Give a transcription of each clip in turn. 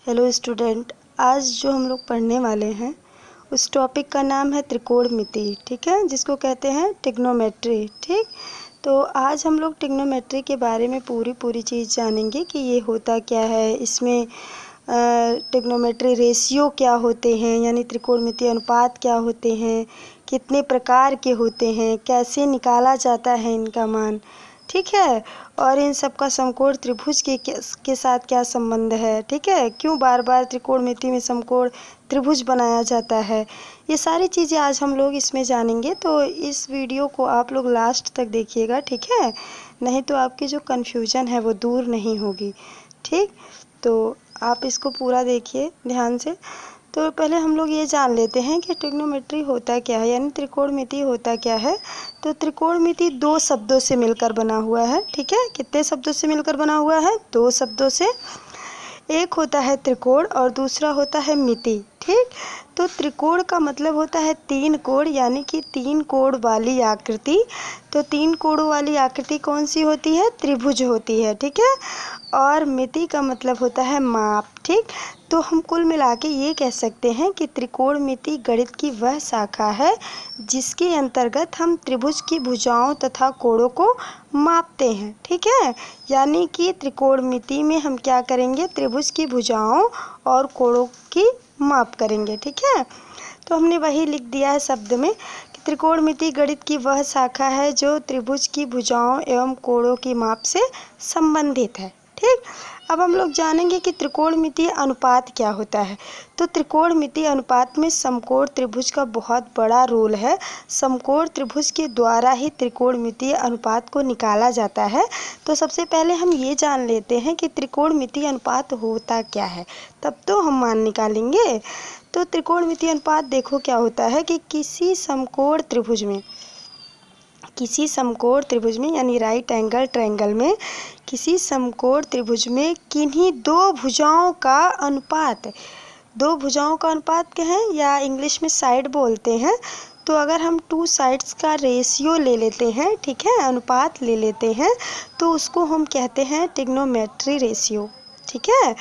Hello student, आज जो हम लोग पढ़ने वाले हैं उस टॉपिक का नाम है त्रिकोणमिति। ठीक है, जिसको कहते हैं ट्रिग्नोमेट्री। ठीक, तो आज हम लोग ट्रिग्नोमेट्री के बारे में पूरी चीज़ जानेंगे कि ये होता क्या है, इसमें ट्रिग्नोमेट्री रेशियो क्या होते हैं, यानी त्रिकोणमिति अनुपात क्या होते हैं, कितने प्रकार के होते हैं, कैसे निकाला जाता है इनका मान। ठीक है, और इन सब का समकोण त्रिभुज के साथ क्या संबंध है। ठीक है, क्यों बार बार त्रिकोणमिति में समकोण त्रिभुज बनाया जाता है, ये सारी चीज़ें आज हम लोग इसमें जानेंगे। तो इस वीडियो को आप लोग लास्ट तक देखिएगा, ठीक है, नहीं तो आपकी जो कन्फ्यूजन है वो दूर नहीं होगी। ठीक, तो आप इसको पूरा देखिए ध्यान से। तो पहले हम लोग ये जान लेते हैं कि ट्रिग्नोमेट्री होता क्या है, यानी त्रिकोणमिति होता क्या है। तो त्रिकोणमिति दो शब्दों से मिलकर बना हुआ है। ठीक है, कितने शब्दों से मिलकर बना हुआ है? दो शब्दों से। एक होता है त्रिकोण और दूसरा होता है मिति। ठीक, तो त्रिकोण का मतलब होता है तीन कोण, यानी कि तीन कोण वाली आकृति। तो तीन कोणों वाली आकृति कौन सी होती है? त्रिभुज होती है। ठीक है, और मिति का मतलब होता है माप। ठीक, तो हम कुल मिला के ये कह सकते हैं कि त्रिकोणमिति गणित की वह शाखा है जिसके अंतर्गत हम त्रिभुज की भुजाओं तथा कोणों को मापते हैं। ठीक है, यानी कि त्रिकोणमिति में हम क्या करेंगे? त्रिभुज की भुजाओं और कोणों की माप करेंगे। ठीक है, तो हमने वही लिख दिया है शब्द में कि त्रिकोणमिति गणित की वह शाखा है जो त्रिभुज की भुजाओं एवं कोणों की माप से संबंधित है। ठीक, अब हम लोग जानेंगे कि त्रिकोणमितीय अनुपात क्या होता है। तो त्रिकोणमितीय अनुपात में समकोण त्रिभुज का बहुत बड़ा रोल है। समकोण त्रिभुज के द्वारा ही त्रिकोणमितीय अनुपात को निकाला जाता है। तो सबसे पहले हम ये जान लेते हैं कि त्रिकोणमितीय अनुपात होता क्या है, तब तो हम मान निकालेंगे। तो त्रिकोणमितीय अनुपात देखो क्या होता है कि किसी समकोण त्रिभुज में यानी राइट एंगल ट्रायंगल में किसी समकोण त्रिभुज में किन्हीं दो भुजाओं का अनुपात, दो भुजाओं का अनुपात क्या है, या इंग्लिश में साइड बोलते हैं। तो अगर हम टू साइड्स का रेशियो ले लेते हैं, ठीक है, अनुपात ले लेते हैं, तो उसको हम कहते हैं ट्रिग्नोमेट्री रेशियो। ठीक है,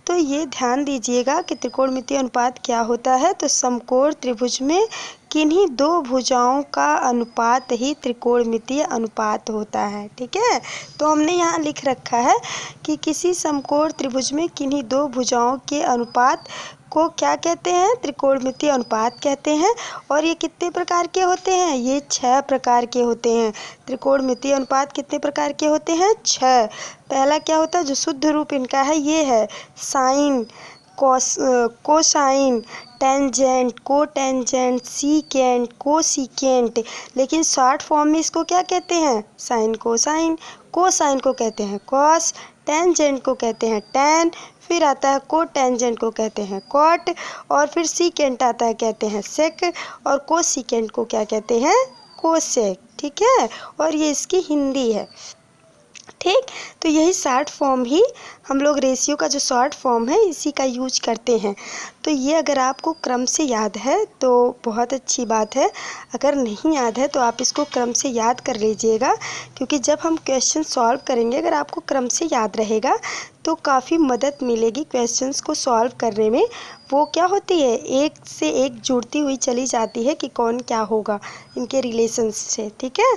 तो ये ध्यान दीजिएगा कि त्रिकोणमितीय अनुपात क्या होता है। तो समकोण त्रिभुज में किन्हीं दो भुजाओं का अनुपात ही त्रिकोणमितीय अनुपात होता है। ठीक है, तो हमने यहाँ लिख रखा है कि किसी समकोण त्रिभुज में किन्हीं दो भुजाओं के अनुपात को क्या कहते हैं? त्रिकोणमितीय अनुपात कहते हैं। और ये कितने प्रकार के होते हैं? ये 6 प्रकार के होते हैं। त्रिकोणमितीय अनुपात कितने प्रकार के होते हैं? 6। पहला क्या होता है? जो शुद्ध रूप इनका है ये है sine, cosine, tangent, cotangent, secant, cosecant. लेकिन शॉर्ट फॉर्म में इसको क्या कहते हैं? Sine cosine. कोसाइन को कहते हैं कॉस, टेंजेंट को कहते हैं टैन, फिर आता है कोटेंजेंट को कहते हैं कॉट, और फिर सीकेंट आता है कहते हैं सेक, और कोसिकेंट को क्या कहते हैं? कोसेक। ठीक है, और ये इसकी हिंदी है। ठीक, तो यही शॉर्ट फॉर्म ही हम लोग रेशियो का जो शॉर्ट फॉर्म है इसी का यूज करते हैं। तो ये अगर आपको क्रम से याद है तो बहुत अच्छी बात है, अगर नहीं याद है तो आप इसको क्रम से याद कर लीजिएगा, क्योंकि जब हम क्वेश्चन सॉल्व करेंगे अगर आपको क्रम से याद रहेगा तो काफ़ी मदद मिलेगी क्वेश्चंस को सॉल्व करने में। वो क्या होती है, एक से एक जुड़ती हुई चली जाती है कि कौन क्या होगा इनके रिलेशन से। ठीक है,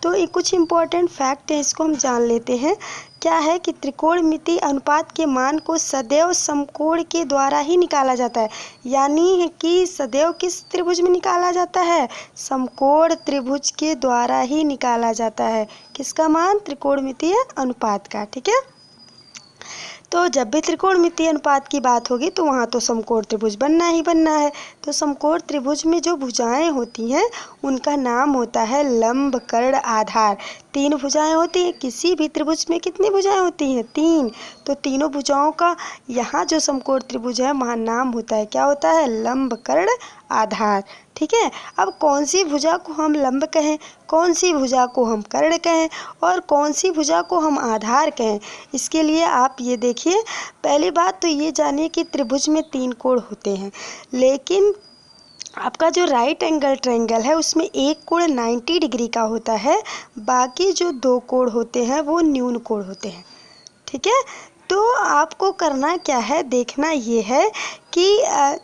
तो ये कुछ इम्पोर्टेंट फैक्ट है, इसको हम जान लेते हैं। क्या है कि त्रिकोणमितीय अनुपात के मान को सदैव समकोण के द्वारा ही निकाला जाता है। यानी कि सदैव किस त्रिभुज में निकाला जाता है? समकोण त्रिभुज के द्वारा ही निकाला जाता है। किसका मान? त्रिकोणमितीय अनुपात का। ठीक है, तो जब भी त्रिकोणमितीय अनुपात की बात होगी तो वहाँ तो समकोण त्रिभुज बनना ही बनना है। तो समकोण त्रिभुज में जो भुजाएं होती हैं उनका नाम होता है लंब, कर्ण, आधार। 3 भुजाएं होती हैं। किसी भी त्रिभुज में कितनी भुजाएं होती हैं? 3। तो तीनों भुजाओं का यहाँ जो समकोण त्रिभुज है वहाँ नाम होता है, क्या होता है? लंब, कर्ण, आधार। ठीक है, अब कौन सी भुजा को हम लंब कहें, कौन सी भुजा को हम कर्ण कहें, और कौन सी भुजा को हम आधार कहें, इसके लिए आप ये देखिए। पहली बात तो ये जानिए कि त्रिभुज में 3 कोण होते हैं, लेकिन आपका जो राइट एंगल ट्रायंगल है उसमें एक कोण 90 डिग्री का होता है, बाकी जो 2 कोण होते हैं वो न्यून कोण होते हैं। ठीक है, तो आपको करना क्या है, देखना ये है कि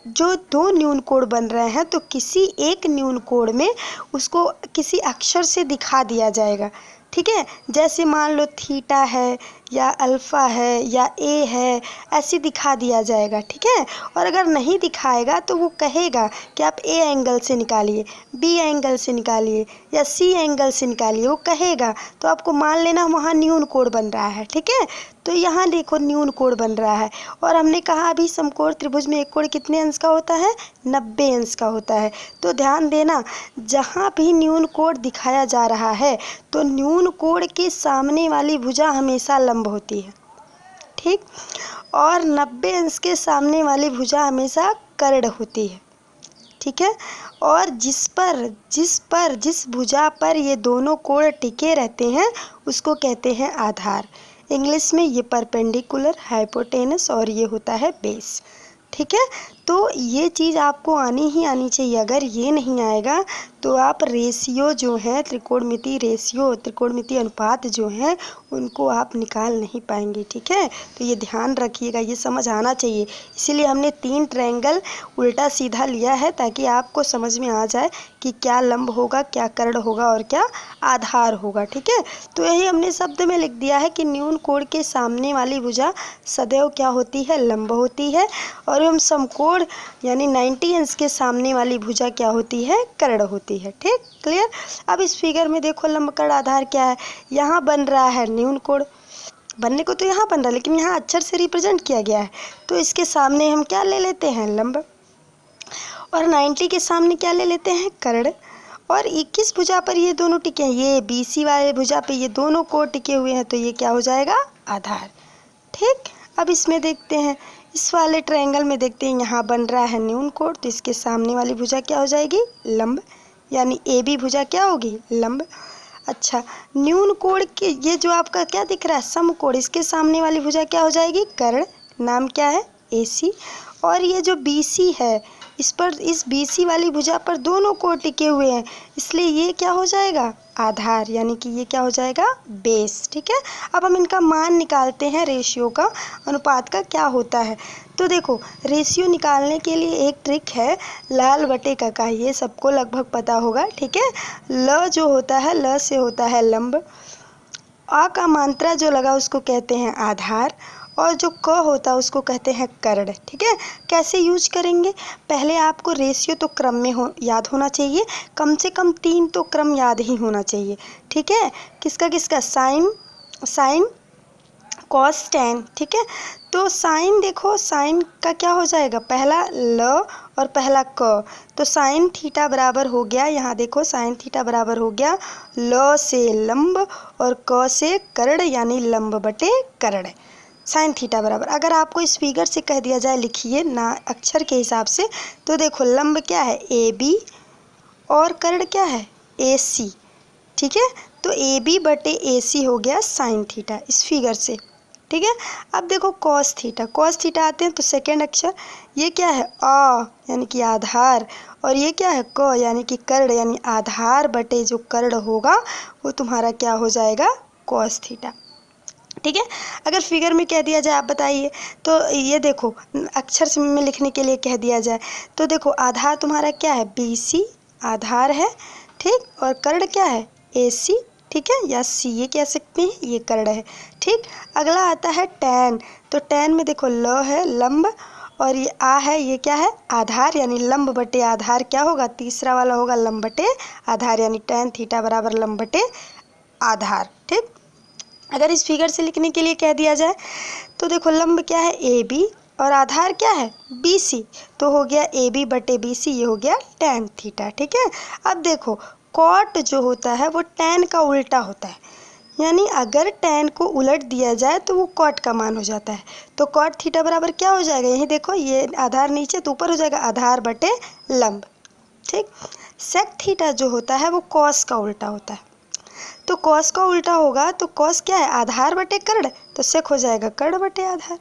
जो दो न्यून कोड बन रहे हैं तो किसी एक न्यून कोड में उसको किसी अक्षर से दिखा दिया जाएगा। ठीक है, जैसे मान लो थीटा है या अल्फ़ा है या ए है, ऐसे दिखा दिया जाएगा। ठीक है, और अगर नहीं दिखाएगा तो वो कहेगा कि आप ए एंगल से निकालिए, बी एंगल से निकालिए या सी एंगल से निकालिए, वो कहेगा। तो आपको मान लेना वहाँ न्यून कोड बन रहा है। ठीक है, तो यहाँ देखो न्यून कोड बन रहा है। और हमने कहा अभी समकोण त्रिभुज में एक कोण कितने अंश का होता है, 90 अंश का होता है। तो ध्यान देना, जहाँ भी न्यून कोड दिखाया जा रहा है तो न्यून कोड के सामने वाली भुजा हमेशा लंब होती है। ठीक, और 90 अंश के सामने वाली भुजा हमेशा कर्ण होती है। ठीक है, और जिस भुजा पर ये दोनों कोण टिके रहते हैं उसको कहते हैं आधार। इंग्लिश में ये परपेंडिकुलर, हाइपोटेनस और ये होता है बेस। ठीक है, तो ये चीज़ आपको आनी ही आनी चाहिए। अगर ये नहीं आएगा तो आप रेशियो जो है, त्रिकोणमिति रेशियो, त्रिकोणमिति अनुपात जो हैं उनको आप निकाल नहीं पाएंगे। ठीक है, तो ये ध्यान रखिएगा, ये समझ आना चाहिए। इसीलिए हमने 3 ट्रायंगल उल्टा सीधा लिया है ताकि आपको समझ में आ जाए कि क्या लंब होगा, क्या कर्ण होगा और क्या आधार होगा। ठीक है, तो यही हमने शब्द में लिख दिया है कि न्यून कोण के सामने वाली भुजा सदैव क्या होती है, लंब होती है। और हम समकोण यानी 90 अंश के सामने वाली भुजा क्या होती है, कर्ण होती है। ठीक, क्लियर। अब इस फिगर में देखो लंब कर्ण आधार क्या है। यहाँ बन रहा है न्यून कोण, बनने को तो यहाँ बन रहा है लेकिन यहाँ अक्षर से रिप्रेजेंट किया गया है, तो इसके सामने हम क्या ले लेते हैं, लंब। और 90 के सामने क्या ले लेते हैं, कर्ण। और 21 भुजा पर ये दोनों टिके हैं, ये BC वाले भुजा पे ये दोनों कोण टिके हुए हैं, तो ये क्या हो जाएगा, आधार। ठीक, अब इसमें देखते हैं, इस वाले ट्रायंगल में देखते हैं, यहाँ बन रहा है न्यून कोण, तो इसके सामने वाली भुजा क्या हो जाएगी, लंब, यानी AB भुजा क्या होगी, लंब। अच्छा, न्यून कोण के ये जो आपका क्या दिख रहा है, समकोण, इसके सामने वाली भुजा क्या हो जाएगी, कर्ण, नाम क्या है, AC। और ये जो BC है, इस BC वाली भुजा पर दोनों कोण टिके हुए हैं, इसलिए ये क्या हो जाएगा, आधार, यानी कि ये क्या हो जाएगा, बेस। ठीक है, अब हम इनका मान निकालते हैं, रेशियो का, अनुपात का क्या होता है। तो देखो, रेशियो निकालने के लिए एक ट्रिक है, लाल बटे का, ये सबको लगभग पता होगा। ठीक है, ल जो होता है, ल से होता है लंब, आ का मात्रा जो लगा उसको कहते हैं आधार, और जो क होता है उसको कहते हैं कर्ण। ठीक है, कैसे यूज करेंगे, पहले आपको रेशियो तो क्रम में याद होना चाहिए, कम से कम 3 तो क्रम याद ही होना चाहिए। ठीक है, किसका किसका, साइन कॉस टेन। ठीक है, तो साइन देखो, साइन का क्या हो जाएगा, पहला ल और पहला क, तो साइन थीटा बराबर हो गया, यहाँ देखो साइन थीटा बराबर हो गया ल से लंब और क से कर्ण, यानी लंब बटे कर्ण, साइन थीटा बराबर। अगर आपको इस फिगर से कह दिया जाए लिखिए ना अक्षर के हिसाब से, तो देखो लंब क्या है, AB और कर्ण क्या है, AC। ठीक है, तो AB बटे AC हो गया साइन थीटा इस फिगर से। ठीक है, अब देखो कॉस थीटा आते हैं तो सेकेंड अक्षर, ये क्या है, आ यानी कि आधार, और ये क्या है, क यानी कि कर्ण, यानी आधार बटे जो कर्ण होगा वो तुम्हारा क्या हो जाएगा, कॉस थीटा। ठीक है, अगर फिगर में कह दिया जाए, आप बताइए, तो ये देखो अक्षर में लिखने के लिए कह दिया जाए, तो देखो आधार तुम्हारा क्या है, BC आधार है। ठीक, और कर्ण क्या है, AC। ठीक है, या C ये कह सकते हैं, ये कर्ण है। ठीक, अगला आता है टैन, तो टैन में देखो ल है लंब और ये आ है, ये क्या है, आधार, यानी लंब बटे आधार क्या होगा, तीसरा वाला होगा लंब बटे आधार, यानी टैन थीटा बराबर लंब बटे आधार। ठीक, अगर इस फिगर से लिखने के लिए कह दिया जाए तो देखो लंब क्या है, AB और आधार क्या है, BC, तो हो गया AB बटे BC, ये हो गया टैन थीटा। ठीक है, अब देखो कॉट जो होता है वो टैन का उल्टा होता है, यानी अगर टैन को उलट दिया जाए तो वो कॉट का मान हो जाता है, तो कॉट थीटा बराबर क्या हो जाएगा, यही देखो ये आधार नीचे तो ऊपर हो जाएगा आधार बटे लंब। ठीक, सेक थीटा जो होता है वो कॉस का उल्टा होता है, तो कॉस का उल्टा होगा तो कॉस क्या है, आधार बटे कर्ण, तो सेक हो जाएगा कर्ण बटे आधार।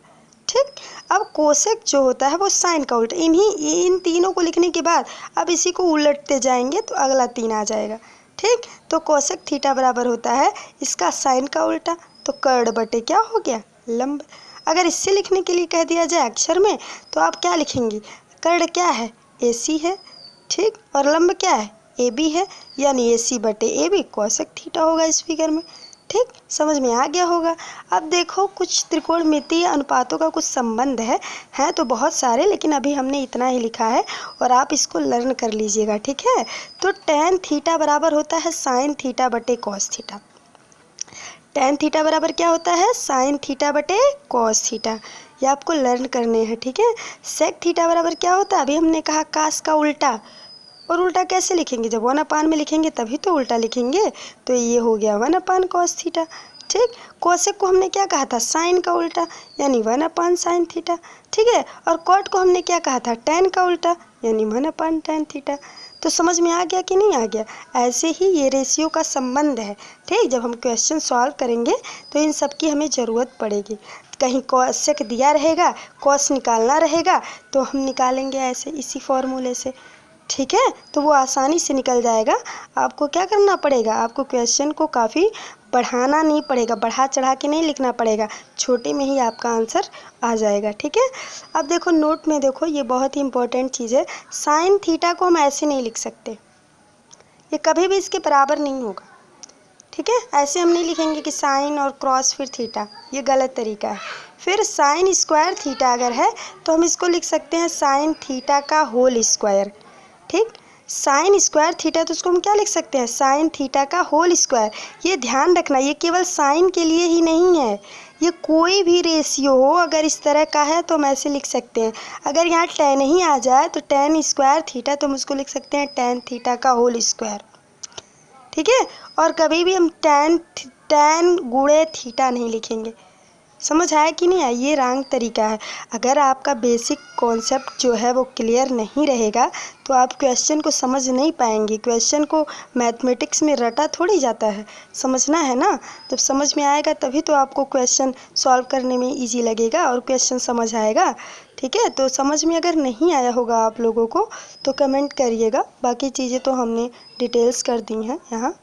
ठीक, अब कोसेक जो होता है वो साइन का उल्टा, इन तीनों को लिखने के बाद अब इसी को उलटते जाएंगे तो अगला 3 आ जाएगा। ठीक, तो कोसेक थीटा बराबर होता है इसका साइन का उल्टा, तो कर्ण बटे क्या हो गया, लंब। अगर इससे लिखने के लिए कह दिया जाए अक्षर में तो आप क्या लिखेंगी? कर्ण क्या है? AC है, ठीक, और लंब क्या है? AB है, यानी AC/AB कोसेक थीटा होगा इस फिगर में। ठीक, समझ में आ गया होगा। अब देखो कुछ त्रिकोणमितीय अनुपातों का कुछ संबंध है तो बहुत सारे, लेकिन अभी हमने इतना ही लिखा है और आप इसको लर्न कर लीजिएगा, ठीक है। तो tan थीटा बराबर होता है sin थीटा बटे cos थीटा। tan थीटा बराबर क्या होता है? sin थीटा बटे cos थीटा। ये आपको लर्न करने हैं, ठीक है। sec थीटा बराबर क्या होता है? अभी हमने कहा cos का उल्टा, और उल्टा कैसे लिखेंगे? जब 1/, में लिखेंगे तभी तो उल्टा लिखेंगे। तो ये हो गया 1/, cos थीटा, ठीक। कोसेक को हमने क्या कहा था? साइन का उल्टा, यानी 1/, sin थीटा, ठीक है। और कॉट को हमने क्या कहा था? tan का उल्टा, यानी 1/, tan थीटा। तो समझ में आ गया कि नहीं आ गया? ऐसे ही ये रेशियो का संबंध है, ठीक। जब हम क्वेश्चन सॉल्व करेंगे तो इन सब की हमें ज़रूरत पड़ेगी। कहीं कोसेक दिया रहेगा, कॉस निकालना रहेगा, तो हम निकालेंगे ऐसे इसी फॉर्मूले से, ठीक है। तो वो आसानी से निकल जाएगा। आपको क्या करना पड़ेगा? आपको क्वेश्चन को काफ़ी बढ़ाना नहीं पड़ेगा, बढ़ा चढ़ा के नहीं लिखना पड़ेगा, छोटे में ही आपका आंसर आ जाएगा, ठीक है। अब देखो नोट में देखो, ये बहुत ही इंपॉर्टेंट चीज़ है। साइन थीटा को हम ऐसे नहीं लिख सकते, ये कभी भी इसके बराबर नहीं होगा, ठीक है। ऐसे हम नहीं लिखेंगे कि साइन और क्रॉस फिर थीटा, ये गलत तरीका है। फिर साइन स्क्वायर थीटा अगर है तो हम इसको लिख सकते हैं साइन थीटा का होल स्क्वायर, ठीक। साइन स्क्वायर थीटा तो उसको हम क्या लिख सकते हैं? साइन थीटा का होल स्क्वायर। ये ध्यान रखना, ये केवल साइन के लिए ही नहीं है, ये कोई भी रेशियो हो अगर इस तरह का है तो हम ऐसे लिख सकते हैं। अगर यहाँ tan ही आ जाए तो tan स्क्वायर थीटा, तो हम उसको लिख सकते हैं tan थीटा का होल स्क्वायर, ठीक है। और कभी भी हम tan गुणे थीटा नहीं लिखेंगे। समझ आया कि नहीं आया? ये रॉन्ग तरीका है। अगर आपका बेसिक कॉन्सेप्ट जो है वो क्लियर नहीं रहेगा तो आप क्वेश्चन को समझ नहीं पाएंगे। क्वेश्चन को मैथमेटिक्स में रटा थोड़ी जाता है, समझना है ना। जब समझ में आएगा तभी तो आपको क्वेश्चन सॉल्व करने में इजी लगेगा और क्वेश्चन समझ आएगा, ठीक है। तो समझ में अगर नहीं आया होगा आप लोगों को तो कमेंट करिएगा, बाकी चीज़ें तो हमने डिटेल्स कर दी हैं यहाँ।